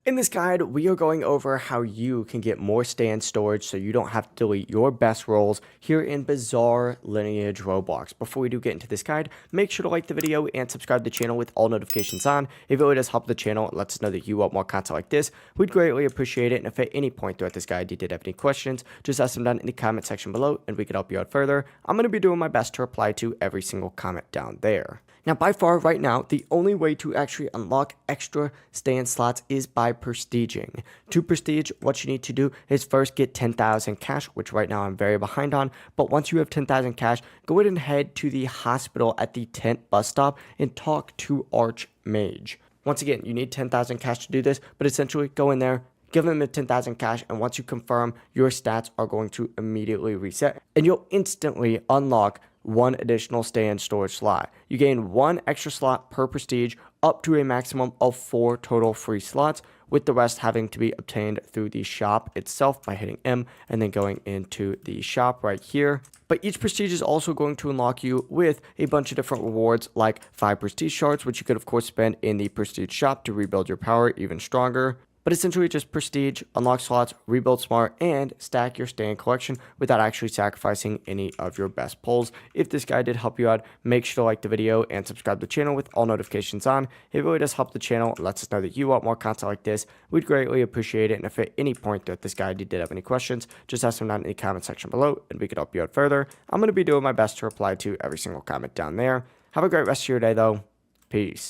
In this guide, we are going over how you can get more stand storage so you don't have to delete your best rolls here in Bizarre Lineage Roblox. Before we do get into this guide, make sure to like the video and subscribe to the channel with all notifications on. It really does help the channel and lets us know that you want more content like this. We'd greatly appreciate it, and if at any point throughout this guide you did have any questions, just ask them down in the comment section below and we can help you out further. I'm going to be doing my best to reply to every single comment down there. Now, by far, right now, the only way to actually unlock extra stand slots is by prestiging. To prestige, what you need to do is first get 10,000 cash, which right now I'm very behind on. But once you have 10,000 cash, go ahead and head to the hospital at the tent bus stop and talk to Archmage. Once again, you need 10,000 cash to do this, but essentially go in there, give them the 10,000 cash, and once you confirm, your stats are going to immediately reset, and you'll instantly unlock one additional stand storage slot. You gain one extra slot per prestige up to a maximum of 4 total free slots, with the rest having to be obtained through the shop itself by hitting M and then going into the shop right here. But each prestige is also going to unlock you with a bunch of different rewards like 5 prestige shards, which you could of course spend in the prestige shop to rebuild your power even stronger. But essentially just prestige, unlock slots, rebuild smart, and stack your stand collection without actually sacrificing any of your best pulls. If this guide did help you out, make sure to like the video and subscribe to the channel with all notifications on. It really does help the channel and lets us know that you want more content like this. We'd greatly appreciate it, and if at any point throughout this guide you did have any questions, just ask them down in the comment section below and we could help you out further. I'm going to be doing my best to reply to every single comment down there. Have a great rest of your day though. Peace.